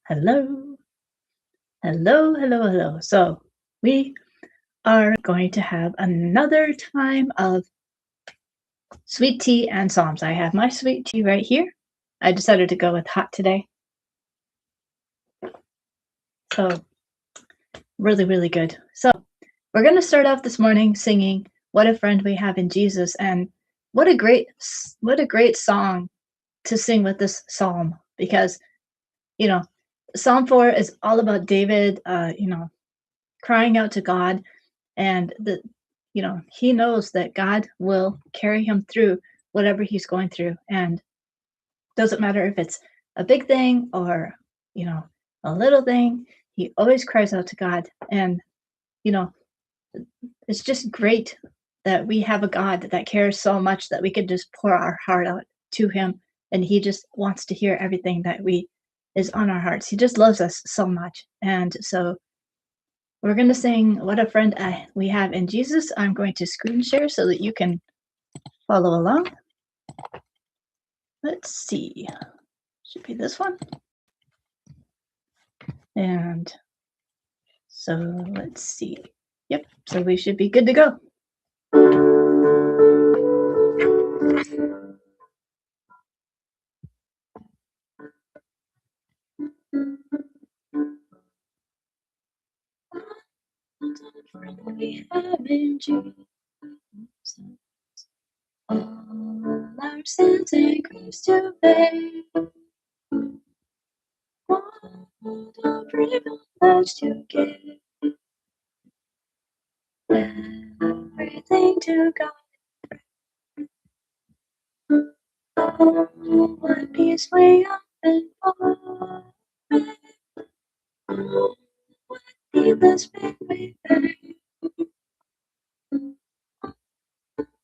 Hello, hello, hello, hello. So we are going to have another time of sweet tea and psalms. I have my sweet tea right here. I decided to go with hot today. So really, really good. So we're going to start off this morning singing "What a Friend We Have in Jesus," and what a great song to sing with this psalm because you know Psalm 4 is all about David, crying out to God and he knows that God will carry him through whatever he's going through, and doesn't matter if it's a big thing or you know a little thing. He always cries out to God, and you know it's just great that we have a God that cares so much that we could just pour our heart out to him, and he just wants to hear everything that we is on our hearts. He just loves us so much. And so we're going to sing "What a Friend We Have in Jesus." I'm going to screen share so that you can follow along. Let's see. Should be this one. And so let's see. Yep. So we should be good to go. We have in Jesus all our sins and griefs to bear. What a privilege to give everything to God. Oh, what peace we often forfeit. Oh, what needless pain we bear.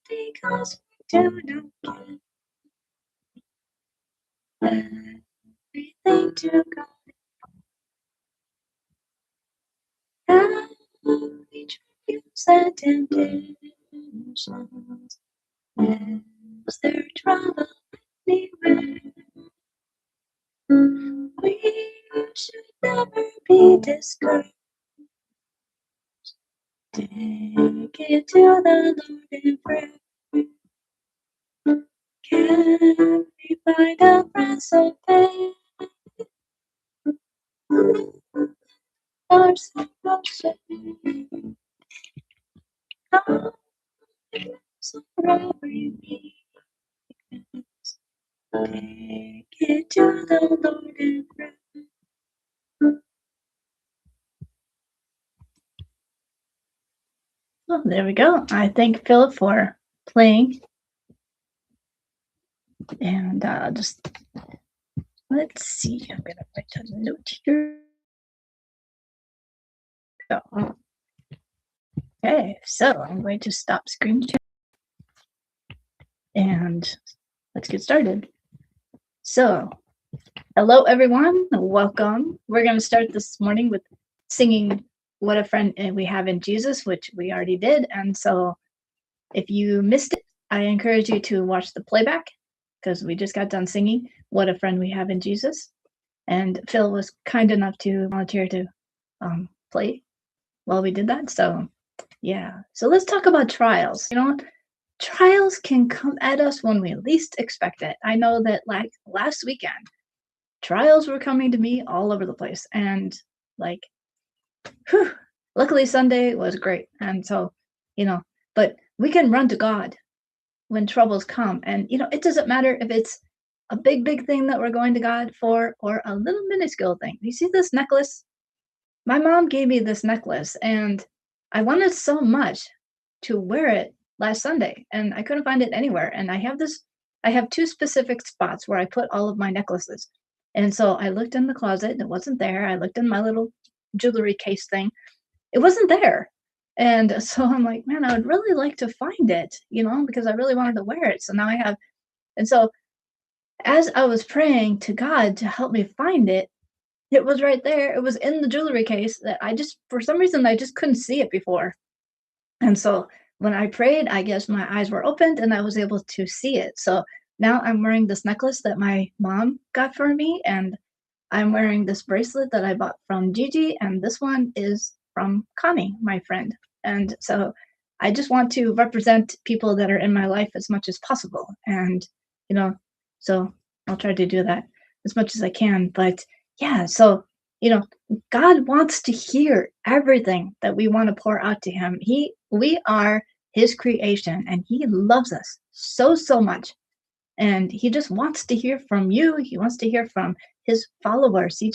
Because we do not give everything to God. Every trials and temptations, is there trouble anywhere? We should never be discouraged. Take it to the Lord in prayer. Can we find a friend so faith? Our salvation. God is our every weakness. Take it to the Lord in prayer. Well, there we go. I thank Philip for playing. And just let's see. I'm going to write a note here. So, okay, so I'm going to stop screen share and let's get started. So, hello everyone, welcome. We're going to start this morning with singing "What a Friend We Have in Jesus," which we already did. And so if you missed it, I encourage you to watch the playback because we just got done singing "What a Friend We Have in Jesus." And Phil was kind enough to volunteer to play while we did that. So yeah, so let's talk about trials. Trials can come at us when we least expect it. I know that like last weekend, trials were coming to me all over the place. And like, whew, luckily Sunday was great. And so, but we can run to God when troubles come. And, it doesn't matter if it's a big, big thing that we're going to God for or a little minuscule thing. You see this necklace? My mom gave me this necklace and I wanted so much to wear it last Sunday and I couldn't find it anywhere. And I have two specific spots where I put all of my necklaces. And so I looked in the closet and it wasn't there. I looked in my little jewelry case thing. It wasn't there. And so I'm like, man, I would really like to find it, because I really wanted to wear it. So now I have, and so as I was praying to God to help me find it, it was right there. It was in the jewelry case that for some reason, I just couldn't see it before. And so when I prayed, I guess my eyes were opened and I was able to see it. So now I'm wearing this necklace that my mom got for me. And I'm wearing this bracelet that I bought from Gigi, and this one is from Connie, my friend. And so I just want to represent people that are in my life as much as possible. And, you know, so I'll try to do that as much as I can. But yeah, so, God wants to hear everything that we want to pour out to him. We are his creation, and he loves us so, so much, and he just wants to hear from you. He wants to hear from his followers. He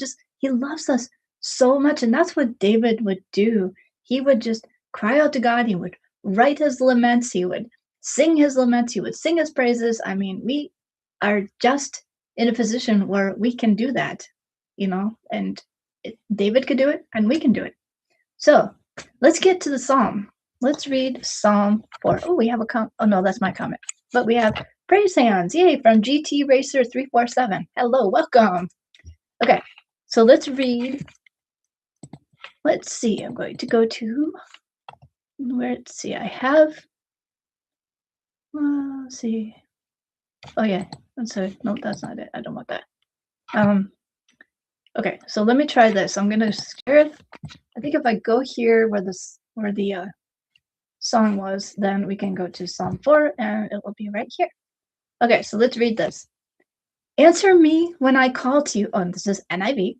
loves us so much, and that's what David would do. He would just cry out to God. He would write his laments. He would sing his laments. He would sing his praises. I mean, we are just in a position where we can do that, and David could do it, and we can do it. So let's get to the psalm. Let's read Psalm 4. Oh, we have oh no, that's my comment. But we have praise hands. Yay, from GT Racer 347. Hello, welcome. Okay, so let's read. Let's see. I'm going to go to let's see. I have let's see. Oh yeah. So no, that's not it. I don't want that. Okay, so let me try this. I'm gonna share. I think if I go here where the song was, then we can go to Psalm 4 and it will be right here. Okay, so let's read this. Answer me when I call to you. Oh, this is NIV.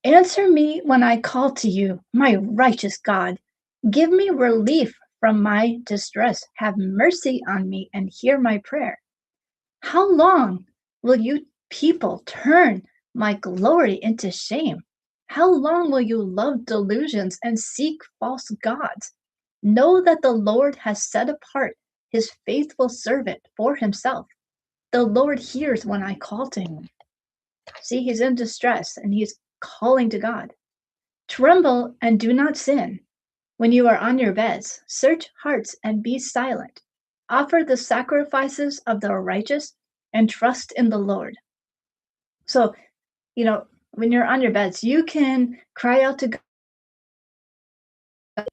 Answer me when I call to you, my righteous God. Give me relief from my distress. Have mercy on me and hear my prayer. How long will you people turn my glory into shame? How long will you love delusions and seek false gods? Know that the Lord has set apart his faithful servant for himself. The Lord hears when I call to him. See, he's in distress and he's calling to God. Tremble and do not sin. When you are on your beds, search hearts and be silent. Offer the sacrifices of the righteous and trust in the Lord. So, when you're on your beds, you can cry out to God.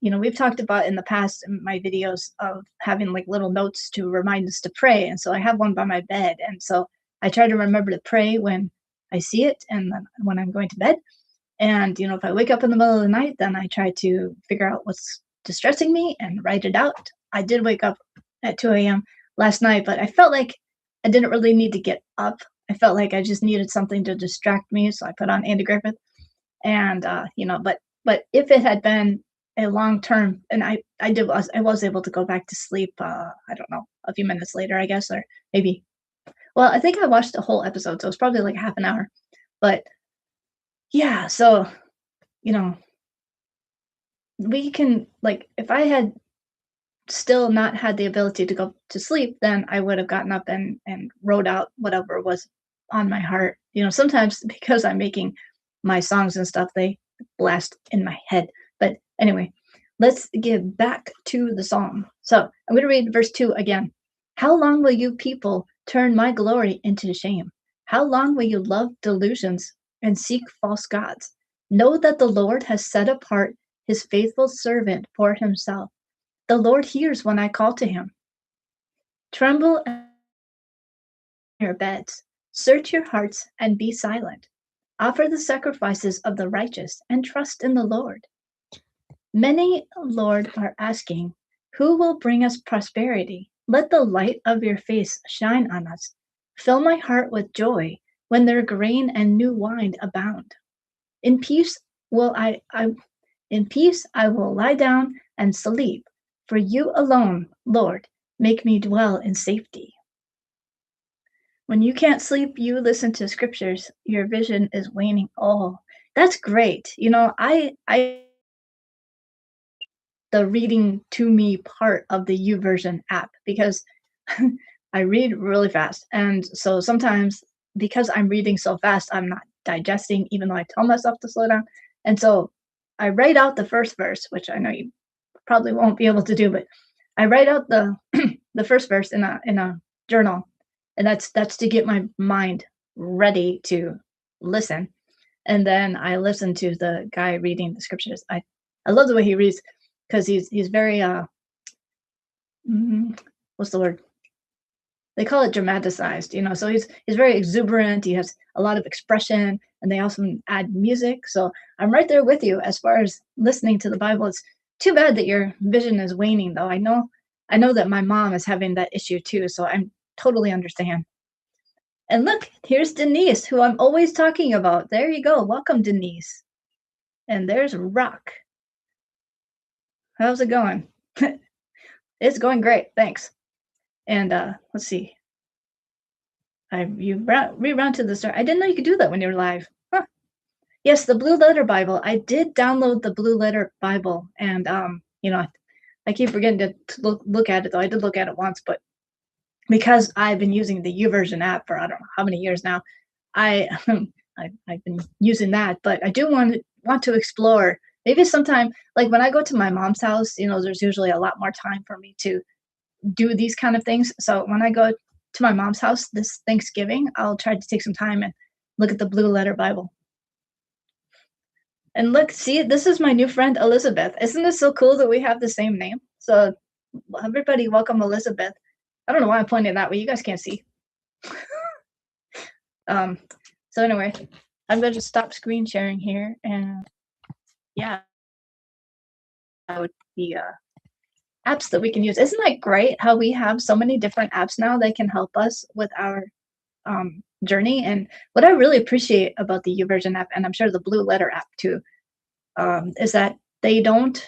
We've talked about in the past in my videos of having like little notes to remind us to pray. And so I have one by my bed. And so I try to remember to pray when I see it and then when I'm going to bed. And, if I wake up in the middle of the night, then I try to figure out what's distressing me and write it out. I did wake up at 2 a.m. last night, but I felt like I didn't really need to get up. I felt like I just needed something to distract me. So I put on Andy Griffith. And, but if it had been a long term, and I was able to go back to sleep, I don't know, a few minutes later, I guess, or maybe, well, I think I watched the whole episode. So it was probably like half an hour, but yeah, so, we can, like, if I had still not had the ability to go to sleep, then I would have gotten up and wrote out whatever was on my heart. Sometimes because I'm making my songs and stuff, they blast in my head. But anyway, let's get back to the psalm. So I'm going to read verse 2 again. How long will you people turn my glory into shame? How long will you love delusions and seek false gods? Know that the Lord has set apart his faithful servant for himself. The Lord hears when I call to him. Tremble in your beds, search your hearts and be silent. Offer the sacrifices of the righteous and trust in the Lord. Many, Lord, are asking, who will bring us prosperity? Let the light of your face shine on us. Fill my heart with joy when their grain and new wine abound. In peace in peace I will lie down and sleep. For you alone, Lord, make me dwell in safety. When you can't sleep, you listen to scriptures. Your vision is waning. Oh, that's great. I the reading to me part of the YouVersion app because I read really fast. And so sometimes because I'm reading so fast, I'm not digesting, even though I tell myself to slow down. And so I write out the first verse, which I know you probably won't be able to do, but I write out the the first verse in a journal, and that's to get my mind ready to listen. And then I listen to the guy reading the scriptures. I love the way he reads because he's very what's the word? they call it dramatized, so he's very exuberant, he has a lot of expression, and they also add music. So I'm right there with you as far as listening to the Bible. It's too bad that your vision is waning, though. I know that my mom is having that issue too, so I'm totally understand. And look, here's Denise, who I'm always talking about. There you go. Welcome, Denise. And there's Rock. How's it going? It's going great, thanks. And let's see. Reround to the start. I didn't know you could do that when you're live. Huh. Yes, the Blue Letter Bible. I did download the Blue Letter Bible, and I keep forgetting to look at it, though. I did look at it once, but because I've been using the YouVersion app for I don't know how many years now, I I've been using that. But I do want to explore. Maybe sometime, like when I go to my mom's house, there's usually a lot more time for me to do these kind of things. So when I go to my mom's house this Thanksgiving, I'll try to take some time and look at the Blue Letter Bible. And look, see, this is my new friend Elizabeth. Isn't this so cool that we have the same name? So everybody, welcome Elizabeth. I don't know why I'm pointing that way. You guys can't see. Um, so anyway, I'm going to just stop screen sharing here, and yeah, the apps that we can use. Isn't that great how we have so many different apps now that can help us with our journey? And what I really appreciate about the YouVersion app, and I'm sure the Blue Letter app too, is that they don't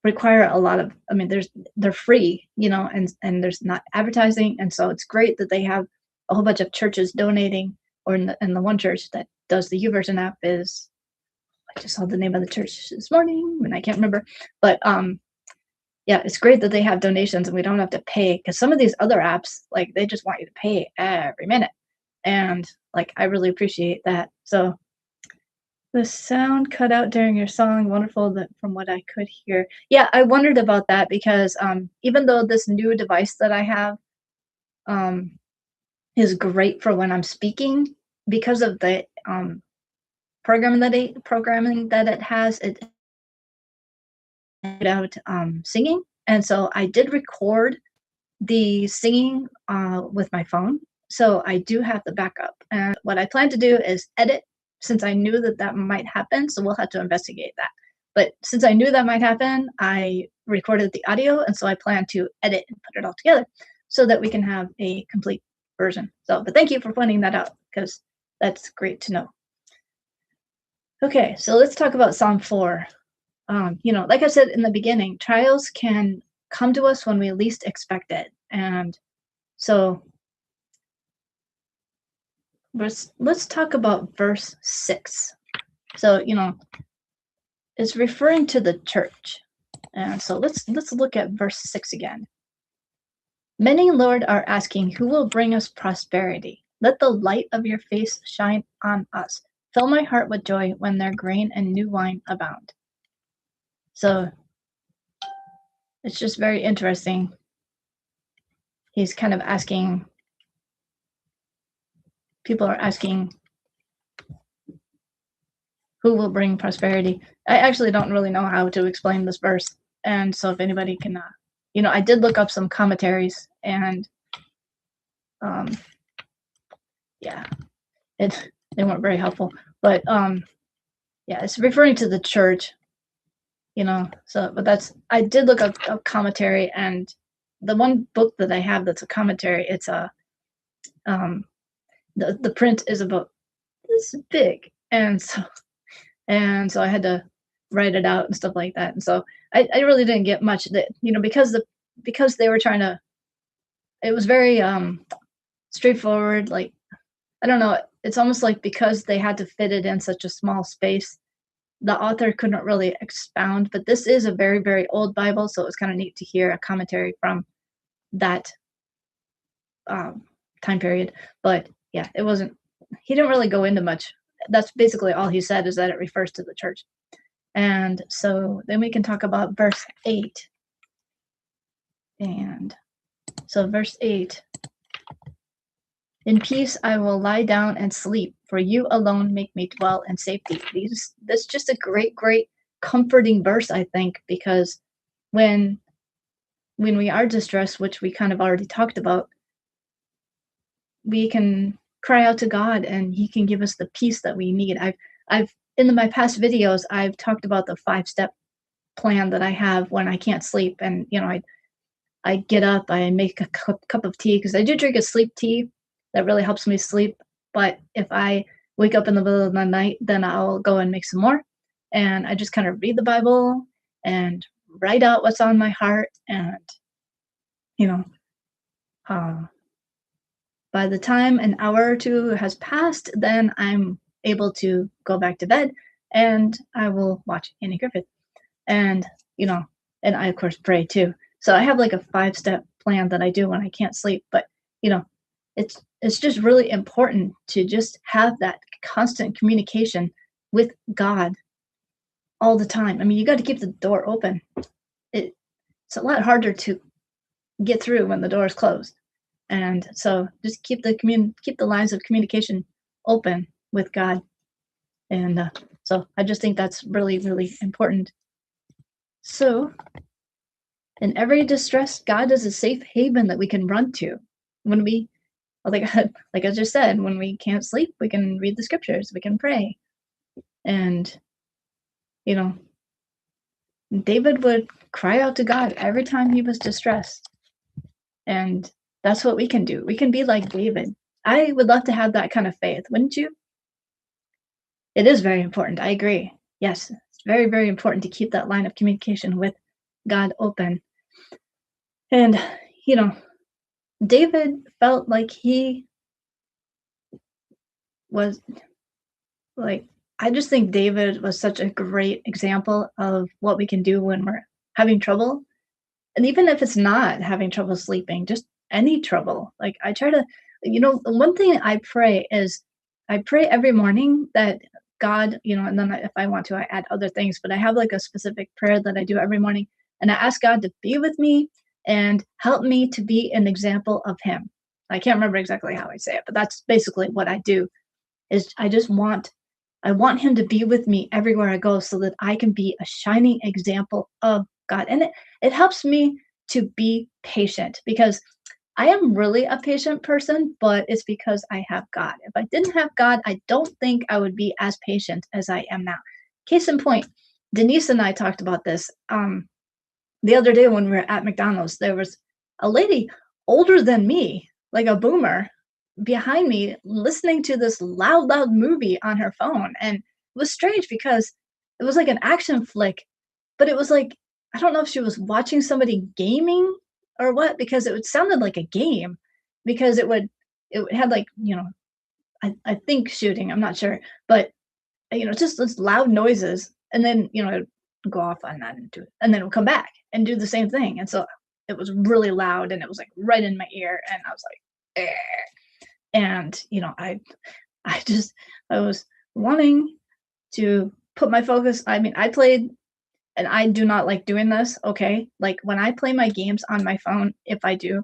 require a lot of. I mean, they're free, and there's not advertising, and so it's great that they have a whole bunch of churches donating. Or in the one church that does the YouVersion app is, I just saw the name of the church this morning and I can't remember, but yeah, it's great that they have donations and we don't have to pay, because some of these other apps, like, they just want you to pay every minute, and like I really appreciate that. So the sound cut out during your song, wonderful, that from what I could hear. Yeah, I wondered about that because even though this new device that I have um is great for when I'm speaking, because of the programming that it has, it out singing, and so I did record the singing with my phone. So I do have the backup, and what I plan to do is edit, since I knew that that might happen. So we'll have to investigate that. But since I knew that might happen, I recorded the audio, and so I plan to edit and put it all together so that we can have a complete version. So, but thank you for pointing that out, because that's great to know. Okay, so let's talk about Psalm 4. Like I said in the beginning, trials can come to us when we least expect it. And so let's talk about verse 6. So, it's referring to the church. And so let's look at verse 6 again. Many, Lord, are asking, who will bring us prosperity? Let the light of your face shine on us. Fill my heart with joy when their grain and new wine abound. So it's just very interesting. He's kind of asking, people are asking, who will bring prosperity? I actually don't really know how to explain this verse. And so if anybody can, I did look up some commentaries, and yeah, they weren't very helpful. But yeah, it's referring to the church, so, but I did look up a commentary, and the one book that I have that's a commentary, it's the print is about this big, and so I had to write it out and stuff like that. And so I really didn't get much that, because they were trying to, it was very straightforward. Like, I don't know, it's almost like because they had to fit it in such a small space, the author couldn't really expound. But this is a very, very old Bible, so it was kind of neat to hear a commentary from that time period. But yeah, he didn't really go into much. That's basically all he said, is that it refers to the church. And so then we can talk about verse 8. And so verse 8, in peace I will lie down and sleep, for you alone make me dwell in safety. That's just a great, great comforting verse, I think, because when we are distressed, which we kind of already talked about, we can cry out to God and he can give us the peace that we need. I've in my past videos, I've talked about the 5-step plan that I have when I can't sleep. And, I get up, I make a cup of tea because I do drink a sleep tea that really helps me sleep. But if I wake up in the middle of the night, then I'll go and make some more. And I just kind of read the Bible and write out what's on my heart. And, you know, uh, by the time an hour or two has passed, then I'm able to go back to bed and I will watch Annie Griffith. And, you know, and I, of course, pray too. So I have like a 5-step plan that I do when I can't sleep. But, you know, it's just really important to just have that constant communication with God all the time. I mean, you got to keep the door open. It's a lot harder to get through when the door is closed. And so just keep the lines of communication open with God. And so I just think that's really, really important. So in every distress, God is a safe haven that we can run to. When we, like I just said, when we can't sleep, we can read the scriptures, we can pray. And, you know, David would cry out to God every time he was distressed. And that's what we can do. We can be like David. I would love to have that kind of faith, wouldn't you? It is very important. I agree. Yes, it's very, very important to keep that line of communication with God open. And, you know, David felt like he was like, I just think David was such a great example of what we can do when we're having trouble. And even if it's not having trouble sleeping, just any trouble. Like I try to, the one thing I pray is I pray every morning that God, and then if I want to, I add other things, but I have like a specific prayer that I do every morning. And I ask God to be with me and help me to be an example of him. I can't remember exactly how I say it, but that's basically what I do is I want him to be with me everywhere I go so that I can be a shining example of God. And it helps me to be patient because I am really a patient person, but it's because I have God. If I didn't have God, I don't think I would be as patient as I am now. Case in point, Denise and I talked about this the other day when we were at McDonald's. There was a lady older than me, like a boomer, behind me listening to this loud movie on her phone. And it was strange because it was like an action flick, but it was like, I don't know if she was watching somebody gaming or what, because it sounded like a game because it had like, I think shooting, I'm not sure, but just those loud noises. And then, it'd go off on that and then it would come back and do the same thing. And so it was really loud and it was like right in my ear. And I was like, eh. And, I was wanting to put my focus. I mean, I played, and I do not like doing this. Okay. Like when I play my games on my phone, if I do,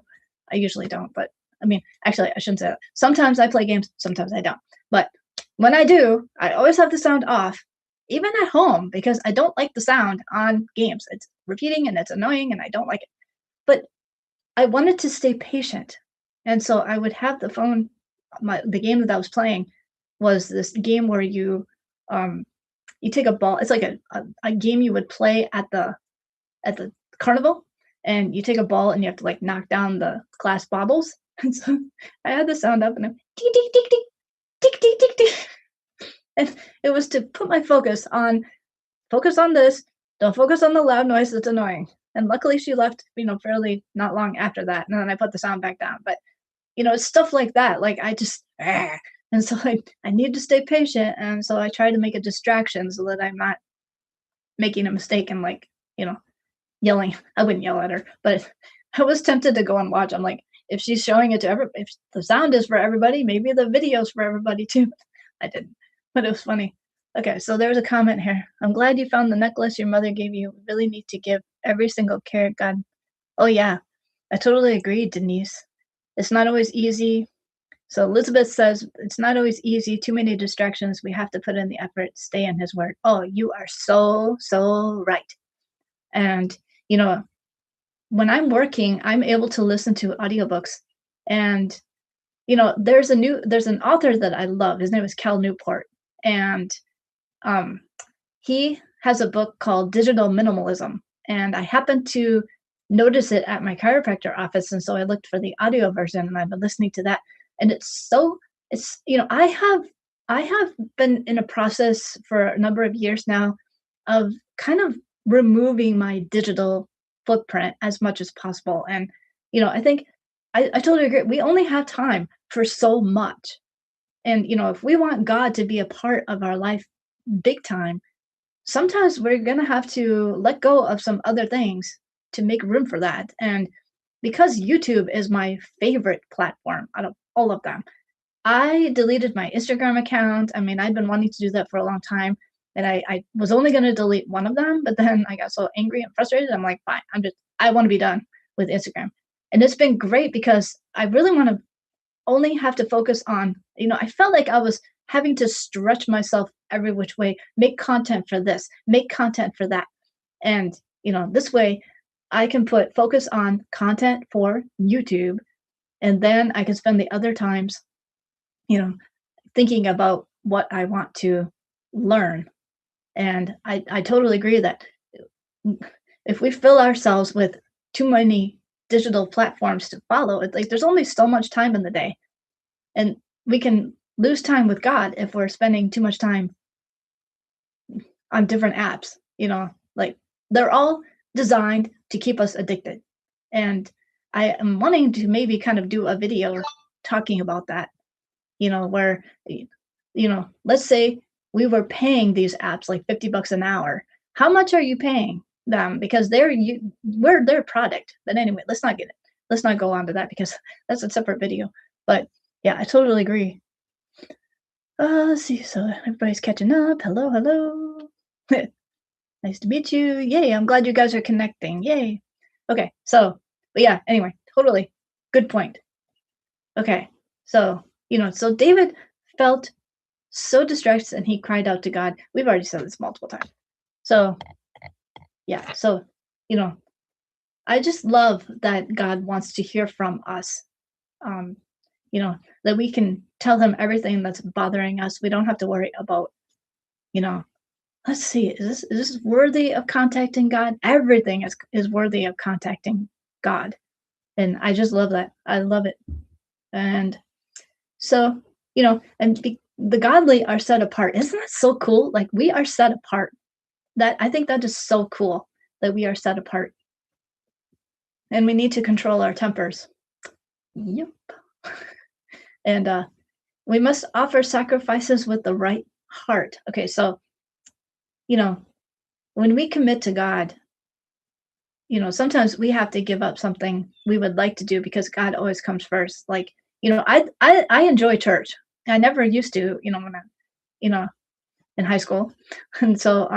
I usually don't, but I mean, actually, I shouldn't say that. Sometimes I play games, sometimes I don't. But when I do, I always have the sound off, even at home, because I don't like the sound on games. It's repeating and it's annoying and I don't like it. But I wanted to stay patient. And so I would have the phone, the game that I was playing was this game where you take a ball. It's like a game you would play at the carnival, and you take a ball and you have to like knock down the glass baubles. And so I had the sound up and I'm tick tick tick tick tick tick tick tick. And it was to put my focus on this. Don't focus on the loud noise that's annoying. And luckily she left, fairly not long after that. And then I put the sound back down. But it's stuff like that. Like I just, and so I need to stay patient. And so I try to make a distraction so that I'm not making a mistake and like, yelling. I wouldn't yell at her, but I was tempted to go and watch. I'm like, if she's showing it to if the sound is for everybody, maybe the video's for everybody too. I didn't, but it was funny. Okay, so there's a comment here. I'm glad you found the necklace your mother gave you. We really need to give every single carrot God. Oh yeah, I totally agree, Denise. It's not always easy. So Elizabeth says, it's not always easy. Too many distractions. We have to put in the effort, stay in his word. Oh, you are so, so right. And, when I'm working, I'm able to listen to audiobooks. And there's an author that I love. His name is Cal Newport, and um, he has a book called Digital Minimalism, and I happened to notice it at my chiropractor office, and so I looked for the audio version, and I've been listening to that, and I have been in a process for a number of years now of kind of removing my digital footprint as much as possible, and I think I totally agree. We only have time for so much, and if we want God to be a part of our life big time, sometimes we're gonna have to let go of some other things to make room for that. And because YouTube is my favorite platform out of all of them, I deleted my Instagram account. I mean, I've been wanting to do that for a long time. And I was only gonna delete one of them, but then I got so angry and frustrated. I'm like, fine, I want to be done with Instagram. And it's been great because I really want to only have to focus on, I felt like I was having to stretch myself every which way, make content for this, make content for that. And, this way I can put focus on content for YouTube, and then I can spend the other times, you know, thinking about what I want to learn. And I totally agree that if we fill ourselves with too many digital platforms to follow, it's like there's only so much time in the day. And we can lose time with God if we're spending too much time on different apps, like they're all designed to keep us addicted. And I am wanting to maybe kind of do a video talking about that, where, let's say we were paying these apps like 50 bucks an hour. How much are you paying them? Because we're their product. But anyway, let's not go on to that because that's a separate video. But yeah, I totally agree. Let's see. So everybody's catching up. Hello, hello. Nice to meet you. Yay, I'm glad you guys are connecting. Yay. Okay, so, but yeah, anyway, totally good point. Okay, so, so David felt so distressed and he cried out to God. We've already said this multiple times. So, yeah, so, I just love that God wants to hear from us. Um, that we can tell him everything that's bothering us. We don't have to worry about, let's see, is this worthy of contacting God? Everything is worthy of contacting God. And I just love that. I love it. And so, the godly are set apart. Isn't that so cool? Like we are set apart. I think that is so cool that we are set apart. And we need to control our tempers. Yep. And we must offer sacrifices with the right heart. Okay, so, when we commit to God, sometimes we have to give up something we would like to do because God always comes first. Like, I enjoy church. I never used to, when I, in high school. And so,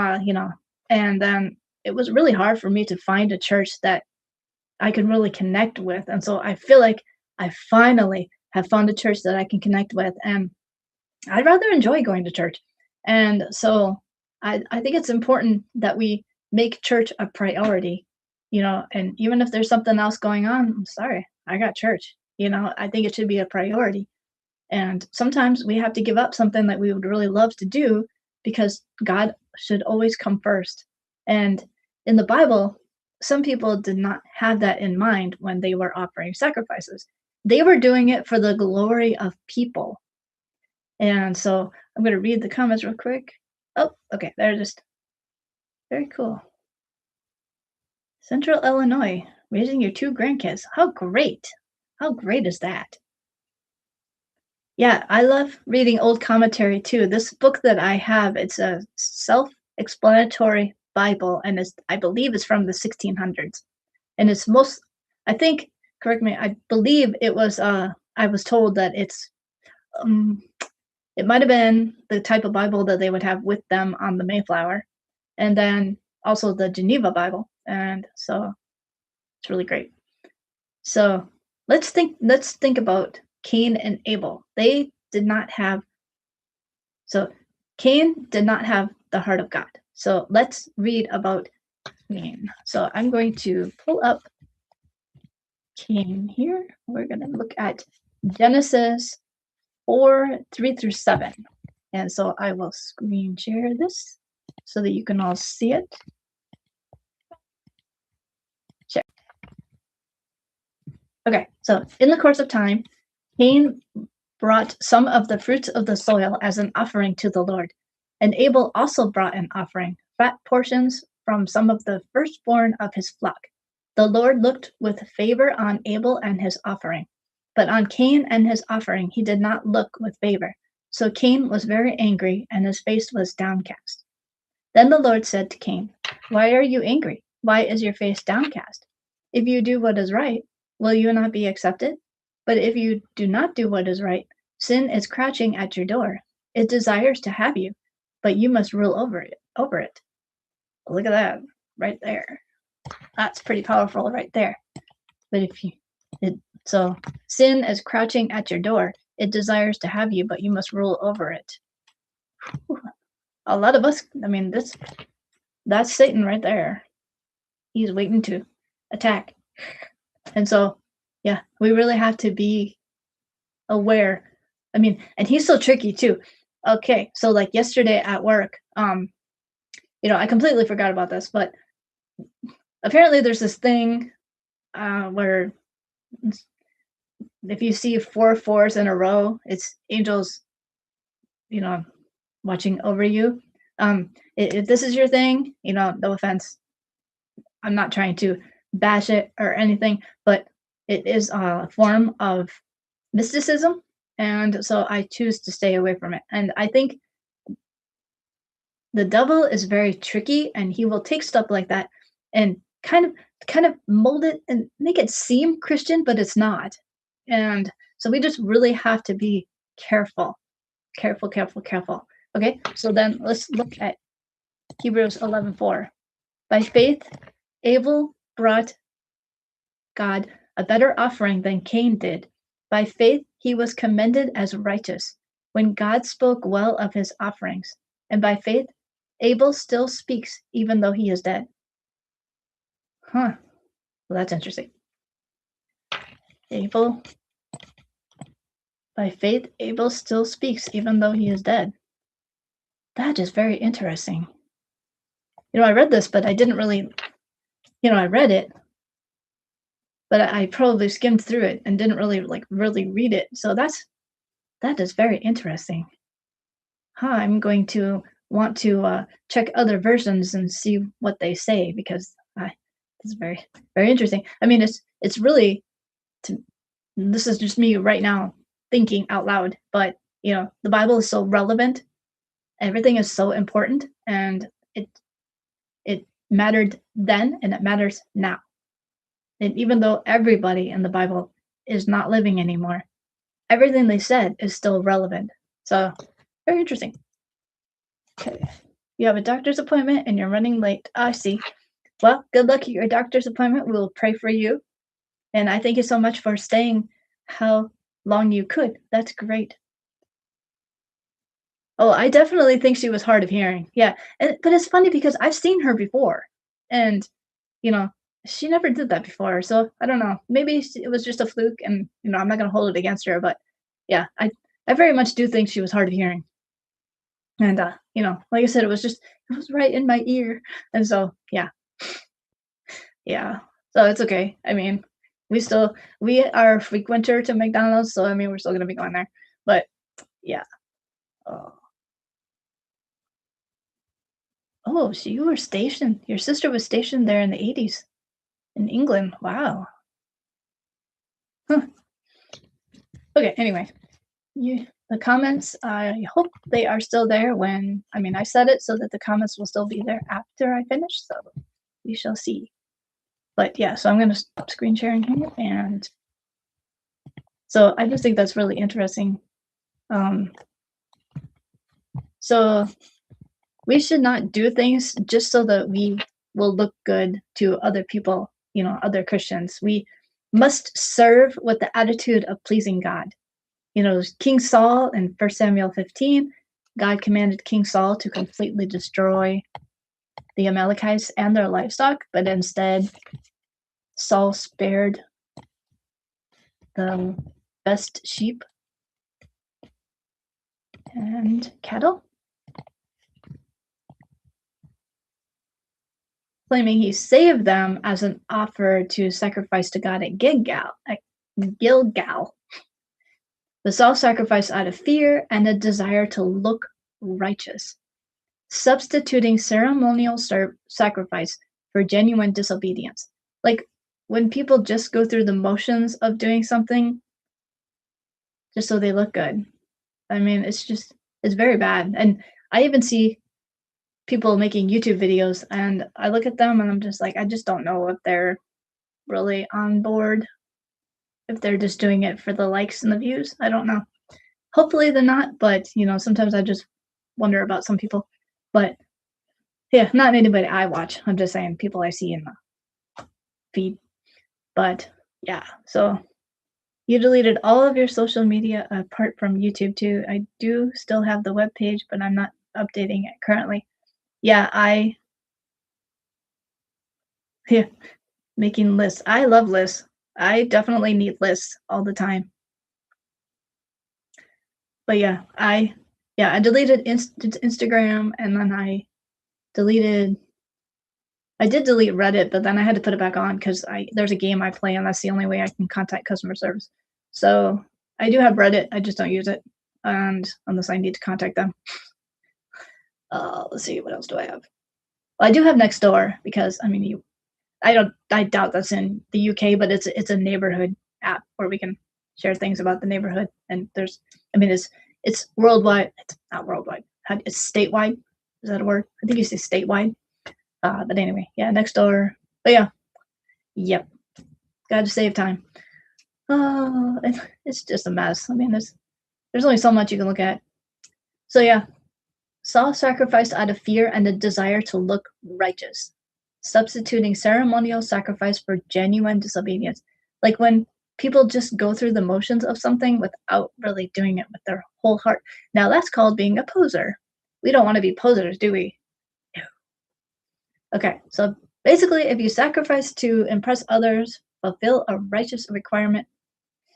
and then it was really hard for me to find a church that I could really connect with. And so I feel like I finally have found a church that I can connect with. And I'd rather enjoy going to church. And so I think it's important that we make church a priority, and even if there's something else going on, I'm sorry, I got church. I think it should be a priority. And sometimes we have to give up something that we would really love to do because God should always come first. And in the Bible, some people did not have that in mind when they were offering sacrifices. They were doing it for the glory of people. And so I'm going to read the comments real quick. Oh, okay. They're just very cool. Central Illinois, raising your 2 grandkids. How great. How great is that? Yeah, I love reading old commentary too. This book that I have, it's a self-explanatory Bible, and I believe it's from the 1600s. And I think, correct me, I believe it was, I was told that it might have been the type of Bible that they would have with them on the Mayflower, and then also the Geneva Bible. And so it's really great. So let's think about Cain and Abel. Cain did not have the heart of God. So let's read about Cain. So I'm going to pull up Cain here. We're going to look at Genesis 4, 3 through 7. And so I will screen share this so that you can all see it. Share. Okay, so in the course of time, Cain brought some of the fruits of the soil as an offering to the Lord. And Abel also brought an offering, fat portions from some of the firstborn of his flock. The Lord looked with favor on Abel and his offering, but on Cain and his offering he did not look with favor. So Cain was very angry, and his face was downcast. Then the Lord said to Cain, "Why are you angry? Why is your face downcast? If you do what is right, will you not be accepted? But if you do not do what is right, sin is crouching at your door. It desires to have you, but you must rule over it." Look at that right there. That's pretty powerful right there. But so sin is crouching at your door. It desires to have you, but you must rule over it. A lot of us, I mean, that's Satan right there. He's waiting to attack. And so, yeah, we really have to be aware. I mean, and he's so tricky too. Okay, so like yesterday at work, I completely forgot about this, but apparently there's this thing where if you see 4 4s in a row, it's angels, watching over you. If this is your thing, no offense, I'm not trying to bash it or anything, but it is a form of mysticism, and so I choose to stay away from it. And I think the devil is very tricky, and he will take stuff like that and kind of mold it and make it seem Christian, but it's not. And so we just really have to be careful. Careful. Okay, so then let's look at Hebrews 11:4. By faith, Abel brought God a better offering than Cain did. By faith, he was commended as righteous when God spoke well of his offerings. And by faith, Abel still speaks even though he is dead. Huh. Well, that's interesting. By faith, Abel still speaks even though he is dead. That is very interesting. I read this, but I didn't really, I read it, but I probably skimmed through it and didn't really really read it. So that is very interesting. I'm going to want to check other versions and see what they say, because it's very, very interesting. I mean, it's really, this is just me right now thinking out loud, but the Bible is so relevant. Everything is so important, and it mattered then and it matters now. And even though everybody in the Bible is not living anymore, everything they said is still relevant. So very interesting. Okay. You have a doctor's appointment and you're running late. I see. Well, good luck at your doctor's appointment. We'll pray for you. And I thank you so much for staying how long you could. That's great. Oh, I definitely think she was hard of hearing. Yeah. But it's funny because I've seen her before. And, she never did that before. So I don't know. Maybe it was just a fluke, and, I'm not going to hold it against her. But yeah, I very much do think she was hard of hearing. And, like I said, it was right in my ear. And so, yeah. Yeah. So it's okay. I mean, we are a frequenter to McDonald's. So, I mean, we're still going to be going there. But yeah. Oh, so you were stationed. Your sister was stationed there in the 80s in England. Wow. Huh. Okay. Anyway, the comments, I hope they are still there I set it so that the comments will still be there after I finish. So we shall see. But yeah, so I'm going to stop screen sharing here. And so I just think that's really interesting. So we should not do things just so that we will look good to other people, other Christians. We must serve with the attitude of pleasing God. King Saul in 1 Samuel 15, God commanded King Saul to completely destroy the Amalekites and their livestock, but instead Saul spared them best sheep and cattle, claiming he saved them as an offer to sacrifice to God at Gilgal. The self-sacrifice out of fear and a desire to look righteous, substituting ceremonial sacrifice for genuine disobedience. Like when people just go through the motions of doing something just so they look good. I mean, it's very bad. And I even see people making YouTube videos and I look at them and I'm just like, I just don't know if they're really on board, if they're just doing it for the likes and the views. I don't know. Hopefully they're not, but sometimes I just wonder about some people. But yeah, not anybody I watch. I'm just saying people I see in the feed. But yeah, so you deleted all of your social media apart from YouTube too. I do still have the web page, but I'm not updating it currently. Yeah, yeah, making lists. I love lists. I definitely need lists all the time. But yeah, I deleted Instagram and then I did delete Reddit, but then I had to put it back on because there's a game I play and that's the only way I can contact customer service. So I do have Reddit, I just don't use it, and unless I need to contact them. Let's see, what else do I have? Well, I do have Nextdoor because I doubt that's in the UK, but it's a neighborhood app where we can share things about the neighborhood. And it's worldwide. It's not worldwide. It's statewide. Is that a word? I think you say statewide. But anyway, yeah, Nextdoor. But yeah, yep. Got to save time. It's just a mess. I mean, there's only so much you can look at. So yeah, Saul sacrificed out of fear and a desire to look righteous, substituting ceremonial sacrifice for genuine disobedience. Like when people just go through the motions of something without really doing it with their whole heart. Now that's called being a poser. We don't want to be posers, do we? No. Okay, so basically, if you sacrifice to impress others, fulfill a righteous requirement.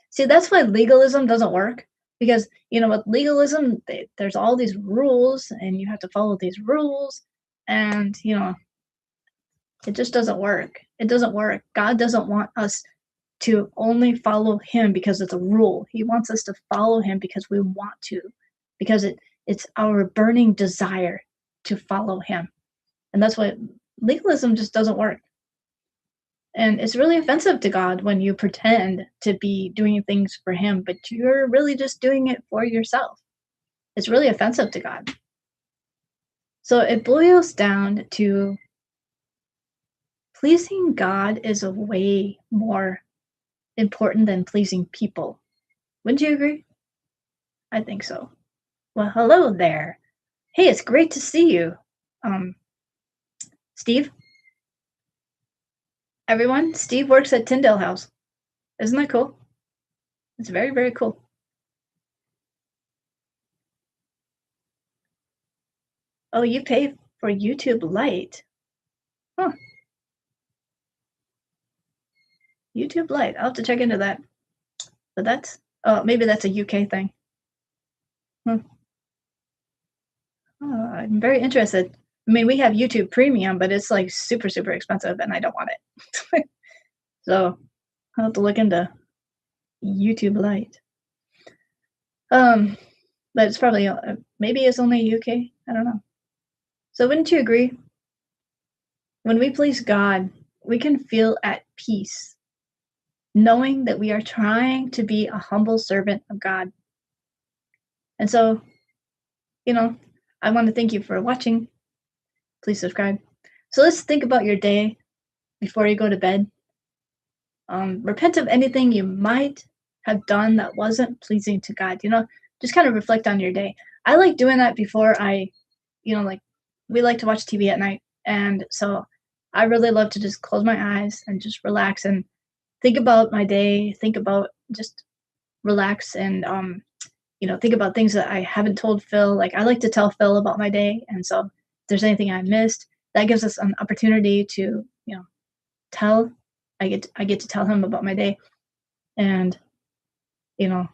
See, that's why legalism doesn't work. Because, with legalism, there's all these rules, and you have to follow these rules. And, it just doesn't work. It doesn't work. God doesn't want us to only follow him because it's a rule. He wants us to follow him because we want to, because it's our burning desire to follow him. And that's what legalism just doesn't work. And it's really offensive to God when you pretend to be doing things for him, but you're really just doing it for yourself. It's really offensive to God. So it boils down to pleasing God is a way more important than pleasing people. Wouldn't you agree? I think so. Well, hello there. Hey, it's great to see you. Steve? Everyone, Steve works at Tyndale House. Isn't that cool? It's very, very cool. Oh, you pay for YouTube Lite. Huh. YouTube Lite. I'll have to check into that. But maybe that's a UK thing. Oh, I'm very interested. I mean, we have YouTube Premium, but it's like super, super expensive and I don't want it. So I'll have to look into YouTube Lite. But it's probably, maybe it's only UK. I don't know. So wouldn't you agree? When we please God, we can feel at peace, knowing that we are trying to be a humble servant of God. And so, I want to thank you for watching. Please subscribe. So let's think about your day before you go to bed. Repent of anything you might have done that wasn't pleasing to God. Just kind of reflect on your day. I like doing that before we like to watch TV at night. And so I really love to just close my eyes and just relax and think about my day, think about just relax and, think about things that I haven't told Phil. Like I like to tell Phil about my day. And so if there's anything I missed, that gives us an opportunity to, I get to tell him about my day. And you know,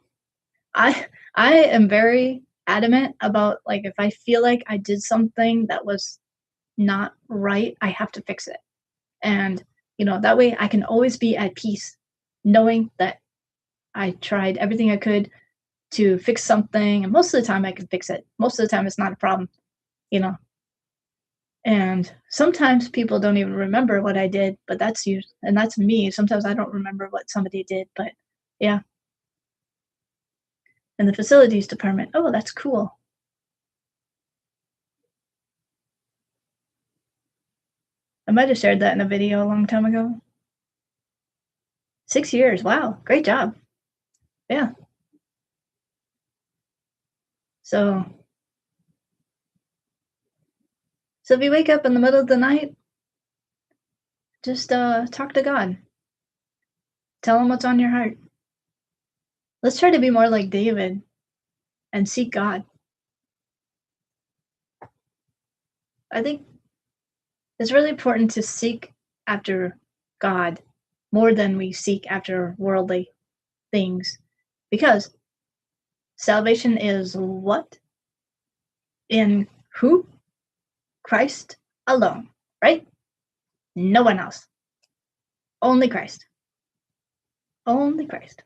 I I am very adamant about, like, if I feel like I did something that was not right, I have to fix it. And, that way I can always be at peace knowing that I tried everything I could to fix something, and most of the time I can fix it. Most of the time it's not a problem, you know. And sometimes people don't even remember what I did, but that's you and that's me. Sometimes I don't remember what somebody did, but yeah, in the facilities department. Oh, that's cool. I might have shared that in a video a long time ago. 6 years. Wow, great job. Yeah. So, so if you wake up in the middle of the night, just talk to God. Tell him what's on your heart. Let's try to be more like David and seek God. I think it's really important to seek after God more than we seek after worldly things, because salvation is what? In who? Christ alone, right? No one else. Only Christ. Only Christ.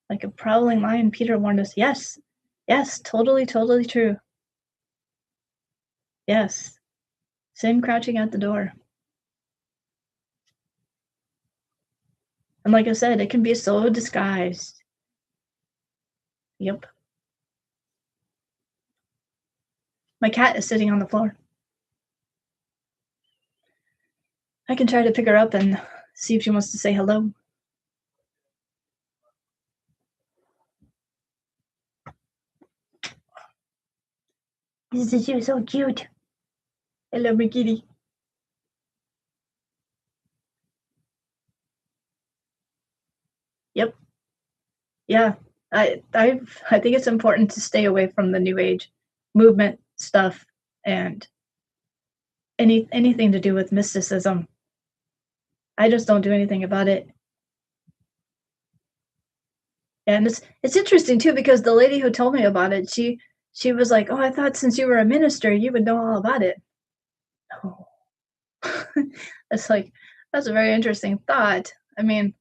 Like a prowling lion, Peter warned us. Yes. Yes, totally, totally true. Yes. Sin crouching at the door. And like I said, it can be so disguised. Yep. My cat is sitting on the floor. I can try to pick her up and see if she wants to say hello. This is you so cute. Hello, my kitty. Yep. Yeah. I think it's important to stay away from the new age movement stuff and anything to do with mysticism. I just don't do anything about it. And it's interesting too because the lady who told me about it, she was like, "Oh, I thought since you were a minister, you would know all about it." Oh. It's like that's a very interesting thought. I mean,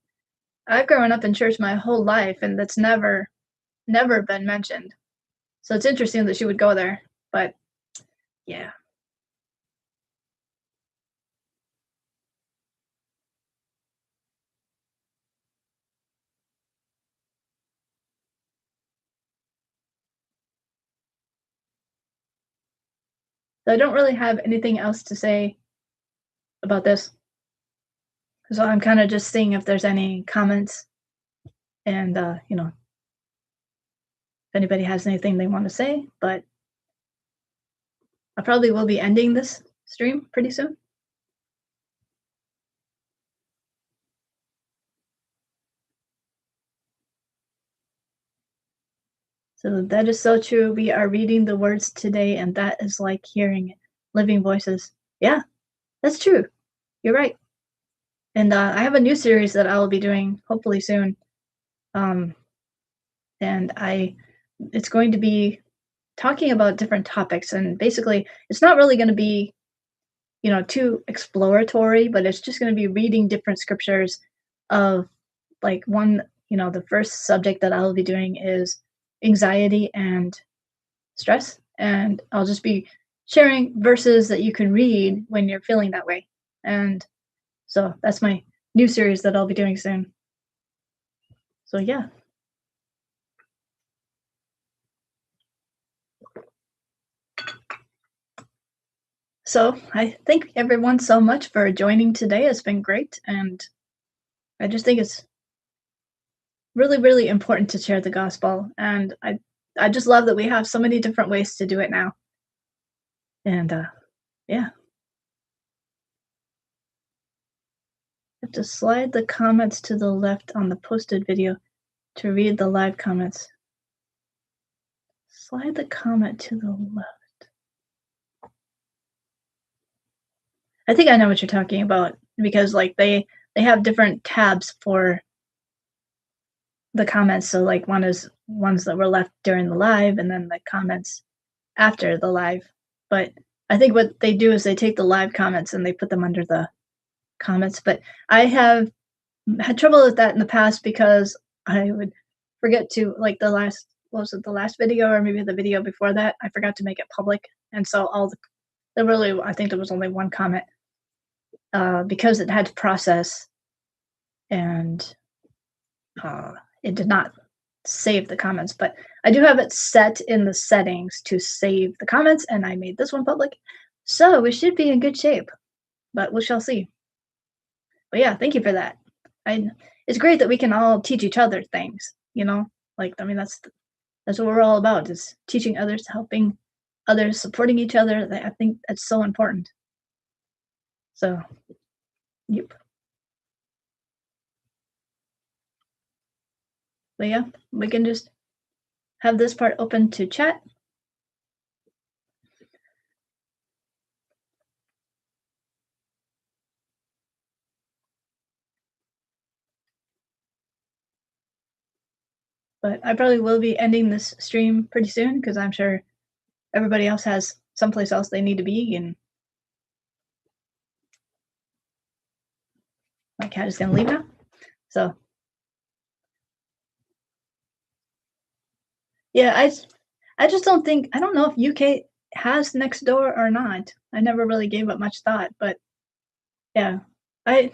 I've grown up in church my whole life and that's never been mentioned. So it's interesting that she would go there. But yeah. So I don't really have anything else to say about this. So I'm kind of just seeing if there's any comments and if anybody has anything they want to say, but I probably will be ending this stream pretty soon. So that is so true. We are reading the words today, and that is like hearing living voices. Yeah, that's true. You're right. And I have a new series that I will be doing hopefully soon. Um, and it's going to be talking about different topics. And basically, it's not really going to be, too exploratory, but it's just going to be reading different scriptures of like one, the first subject that I'll be doing is anxiety and stress. And I'll just be sharing verses that you can read when you're feeling that way. And so that's my new series that I'll be doing soon. So yeah. So I thank everyone so much for joining today. It's been great. And I just think it's really, really important to share the gospel. And I just love that we have so many different ways to do it now. And yeah. I have to slide the comments to the left on the posted video to read the live comments. Slide the comment to the left. I think I know what you're talking about because like they have different tabs for the comments. So like one is ones that were left during the live, and then the comments after the live. But I think what they do is they take the live comments and they put them under the comments. But I have had trouble with that in the past because I would forget to like the last was it the last video or maybe the video before that, I forgot to make it public. And so all the really I think there was only one comment because it had to process and it did not save the comments. But I do have it set in the settings to save the comments, and I made this one public. So we should be in good shape, but we shall see. But yeah, thank you for that. It's great that we can all teach each other things, you know? Like, I mean, that's what we're all about, is teaching others, helping others, supporting each other. I think that's so important. So, yep. But yeah, we can just have this part open to chat. But I probably will be ending this stream pretty soon because I'm sure everybody else has someplace else they need to be, and my cat is gonna leave now. So yeah, I just don't think I don't know if UK has next door or not. I never really gave it much thought, but yeah, I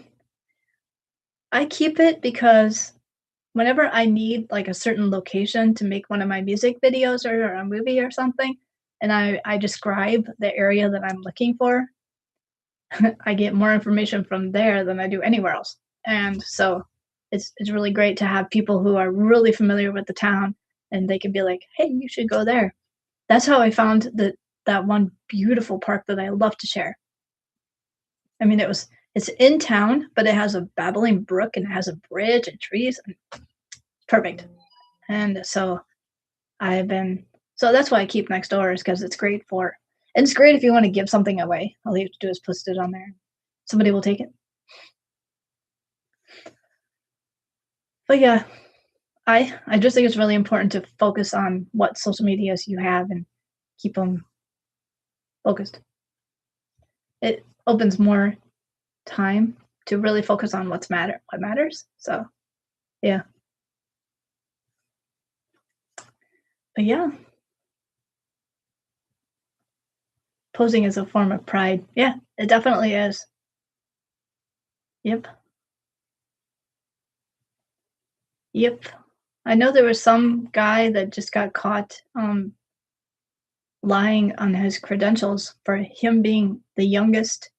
I keep it because whenever I need like a certain location to make one of my music videos or a movie or something, and I describe the area that I'm looking for, I get more information from there than I do anywhere else. And so it's really great to have people who are really familiar with the town and they can be like, "Hey, you should go there." That's how I found that one beautiful park that I love to share. I mean, it's in town, but it has a babbling brook and it has a bridge and trees and perfect. And so I've been so that's why I keep next door is because it's great for and it's great if you want to give something away. All you have to do is post it on there. Somebody will take it. But yeah, I just think it's really important to focus on what social medias you have and keep them focused. It opens more time to really focus on what matters. So yeah. But yeah, posing is a form of pride. Yeah, it definitely is. Yep. Yep. I know there was some guy that just got caught lying on his credentials for him being the youngest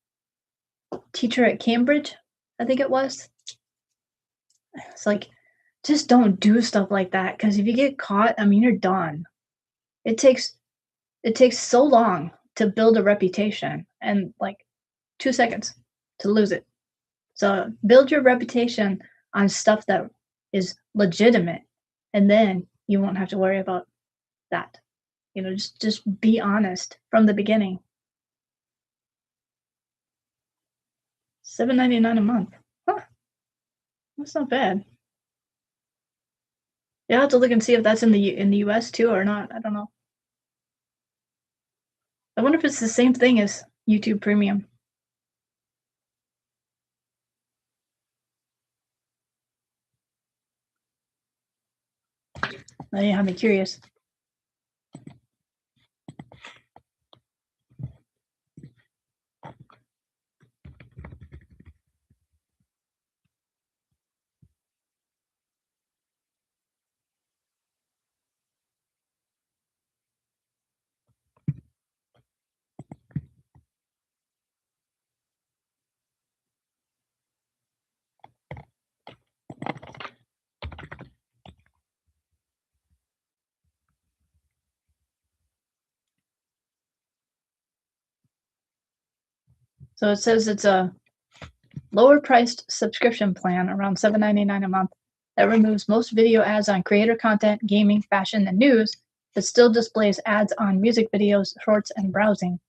teacher at Cambridge, I think it was. It's like, just don't do stuff like that because if you get caught, I mean, you're done. It takes so long to build a reputation and like 2 seconds to lose it. So build your reputation on stuff that is legitimate, and then you won't have to worry about that. You know, just be honest from the beginning. $7.99 a month. Huh, that's not bad. You'll have to look and see if that's in the US too or not. I don't know. I wonder if it's the same thing as YouTube Premium. Now you have me curious. So it says it's a lower priced subscription plan around $7.99 a month that removes most video ads on creator content, gaming, fashion, and news, but still displays ads on music videos, shorts, and browsing.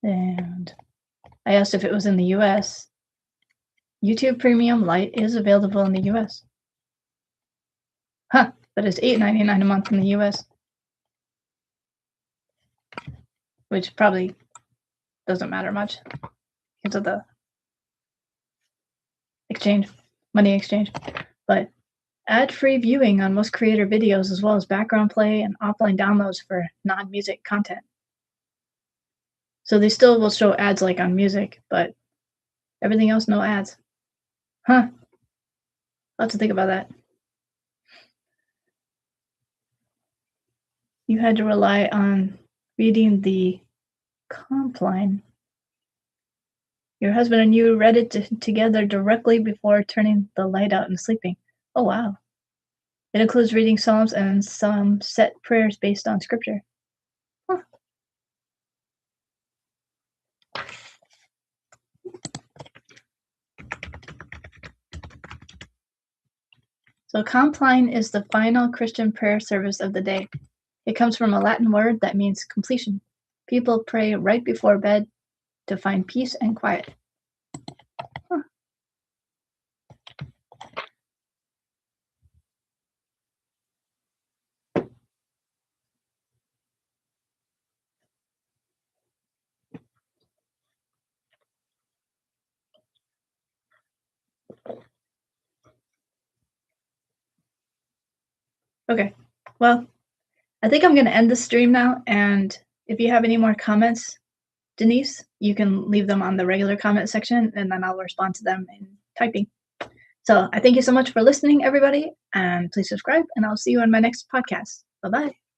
And I asked if it was in the US. YouTube Premium Lite is available in the US. Huh, but it's $8.99 a month in the US, which probably doesn't matter much because of the money exchange. But ad-free viewing on most creator videos, as well as background play and offline downloads for non-music content. So they still will show ads like on music, but everything else, no ads. Huh. I'll have to think about that. You had to rely on reading the comp line. Your husband and you read it together directly before turning the light out and sleeping. Oh, wow. It includes reading Psalms and some set prayers based on scripture. Huh. So Compline is the final Christian prayer service of the day. It comes from a Latin word that means completion. People pray right before bed to find peace and quiet. Huh. Okay, well, I think I'm going to end the stream now, and if you have any more comments, Denise, you can leave them on the regular comment section, and then I'll respond to them in typing. So I thank you so much for listening, everybody, and please subscribe, and I'll see you in my next podcast. Bye-bye.